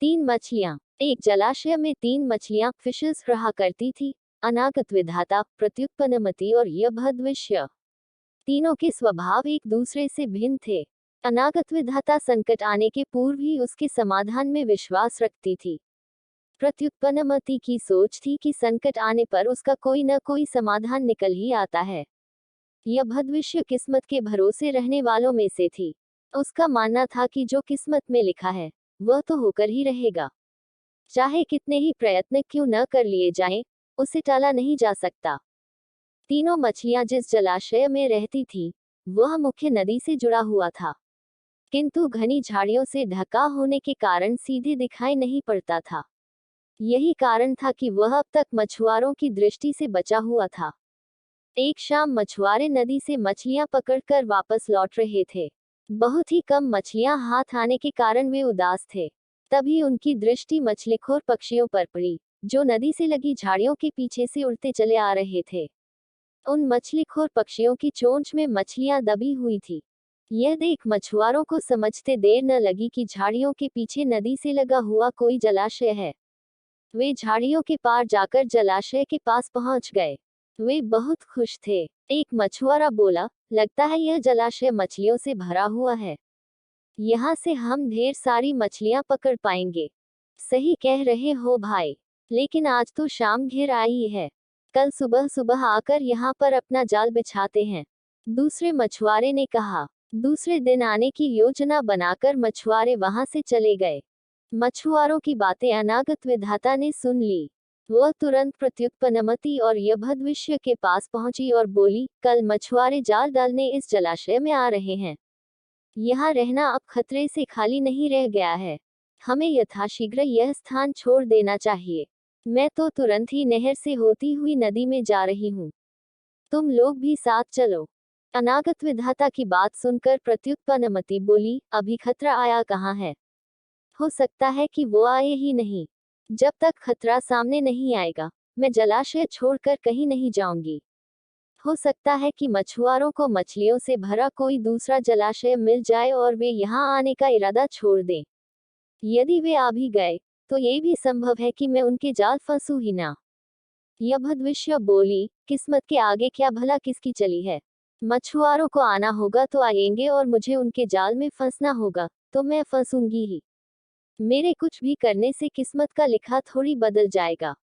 तीन मछलियां। एक जलाशय में तीन मछलियां फिशेस रहा करती थी, अनागत विधाता, प्रत्युत्पन्नमति और यभद्विष्य। तीनों के स्वभाव एक दूसरे से भिन्न थे। अनागत विधाता संकट आने के पूर्व ही उसके समाधान में विश्वास रखती थी। प्रत्युत्पन्नमति की सोच थी कि संकट आने पर उसका कोई न कोई समाधान निकल ही आता है। यह भविष्य किस्मत के भरोसे रहने वालों में से थी। उसका मानना था कि जो किस्मत में लिखा है वह तो होकर ही रहेगा, चाहे कितने ही प्रयत्न क्यों न कर लिए जाएं, उसे टाला नहीं जा सकता। तीनों मछलियां जिस जलाशय में रहती थी वह मुख्य नदी से जुड़ा हुआ था, किंतु घनी झाड़ियों से ढका होने के कारण सीधे दिखाई नहीं पड़ता था। यही कारण था कि वह अब तक मछुआरों की दृष्टि से बचा हुआ था। एक शाम मछुआरे नदी से मछलियां पकड़कर वापस लौट रहे थे। बहुत ही कम मछलियां हाथ आने के कारण वे उदास थे। तभी उनकी दृष्टि मछलीखोर पक्षियों पर पड़ी, जो नदी से लगी झाड़ियों के पीछे से उड़ते चले आ रहे थे। उन मछलीखोर पक्षियों की चोंच में मछलियां दबी हुई थी। यह देख मछुआरों को समझते देर न लगी कि झाड़ियों के पीछे नदी से लगा हुआ कोई जलाशय है। वे झाड़ियों के पार जाकर जलाशय के पास पहुंच गए। वे बहुत खुश थे। एक मछुआरा बोला, लगता है यह जलाशय मछलियों से भरा हुआ है। यहाँ से हम ढेर सारी मछलियां पकड़ पाएंगे। सही कह रहे हो भाई, लेकिन आज तो शाम घिर आई है। कल सुबह सुबह आकर यहाँ पर अपना जाल बिछाते हैं। दूसरे मछुआरे ने कहा। दूसरे दिन आने की योजना बनाकर मछुआरे वहां से चले गए। मछुआरों की बातें अनागत विधाता ने सुन ली। वह तुरंत प्रत्युत्पन्नमति और यभद्विष्य के पास पहुंची और बोली, कल मछुआरे जाल डालने इस जलाशय में आ रहे हैं। यहाँ रहना अब खतरे से खाली नहीं रह गया है। हमें यथाशीघ्र यह स्थान छोड़ देना चाहिए। मैं तो तुरंत ही नहर से होती हुई नदी में जा रही हूँ। तुम लोग भी साथ चलो। अनागत विधाता की बात सुनकर प्रत्युत्पन्नमति बोली, अभी खतरा आया कहाँ है? हो सकता है कि वो आए ही नहीं। जब तक खतरा सामने नहीं आएगा, मैं जलाशय छोड़कर कहीं नहीं जाऊंगी। हो सकता है कि मछुआरों को मछलियों से भरा कोई दूसरा जलाशय मिल जाए और वे यहाँ आने का इरादा छोड़ दें। यदि वे आ भी गए, तो ये भी संभव है कि मैं उनके जाल फंसूं ही ना। यभद्विष्य बोली, किस्मत के आगे क्या भला किसकी चली है। मछुआरों को आना होगा तो आएंगे और मुझे उनके जाल में फंसना होगा तो मैं फंसूंगी ही। मेरे कुछ भी करने से किस्मत का लिखा थोड़ी बदल जाएगा।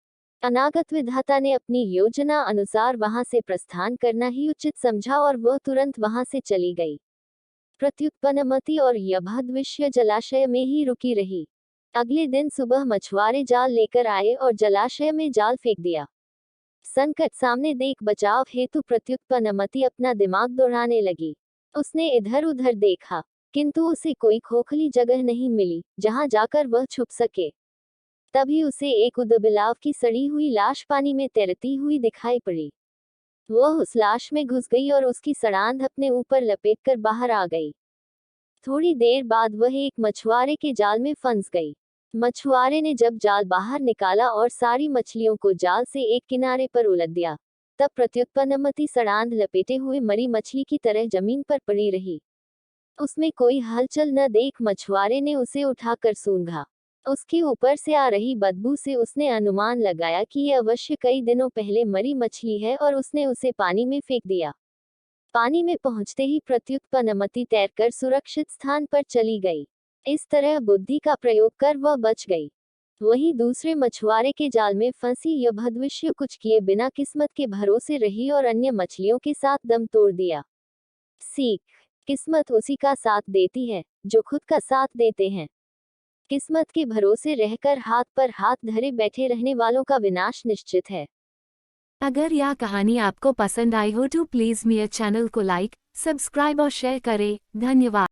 अनागत विधाता ने अपनी योजना अनुसार वहां से प्रस्थान करना ही उचित समझा और वह तुरंत वहां से चली गई। प्रत्युत्पन्नमति और यभद्विष्य जलाशय में ही रुकी रही। अगले दिन सुबह मछुआरे जाल लेकर आए और जलाशय में जाल फेंक दिया। संकट सामने देख बचाव हेतु प्रत्युत्पन्नमति अपना दिमाग दौड़ाने लगी। उसने इधर उधर देखा, किंतु उसे कोई खोखली जगह नहीं मिली जहां जाकर वह छुप सके। तभी उसे एक उदबिलाव की सड़ी हुई लाश पानी में तैरती हुई दिखाई पड़ी। वह उस लाश में घुस गई और उसकी सड़ांध अपने ऊपर लपेटकर बाहर आ गई। थोड़ी देर बाद वह एक मछुआरे के जाल में फंस गई। मछुआरे ने जब जाल बाहर निकाला और सारी मछलियों को जाल से एक किनारे पर उलट दिया, तब प्रत्युत्पन्नमति सड़ांध लपेटे हुए मरी मछली की तरह जमीन पर पड़ी रही। उसमें कोई हलचल न देख मछुआरे ने उसे उठाकर सूंघा। उसके ऊपर से आ रही बदबू से उसने अनुमान लगाया कि यह अवश्य कई दिनों पहले मरी मछली है और उसने उसे पानी में फेंक दिया। पानी में पहुंचते ही प्रत्युत्पन्नमति तैरकर सुरक्षित स्थान पर चली गई। इस तरह बुद्धि का प्रयोग कर वह बच गई। वहीं दूसरे मछुआरे के जाल में फंसी यभद्विष्य कुछ किए बिना किस्मत के भरोसे रही और अन्य मछलियों के साथ दम तोड़ दिया। सीख, किस्मत उसी का साथ देती है जो खुद का साथ देते हैं। किस्मत के भरोसे रहकर हाथ पर हाथ धरे बैठे रहने वालों का विनाश निश्चित है। अगर यह कहानी आपको पसंद आई हो तो प्लीज़ मेरे चैनल को लाइक, सब्सक्राइब और शेयर करें। धन्यवाद।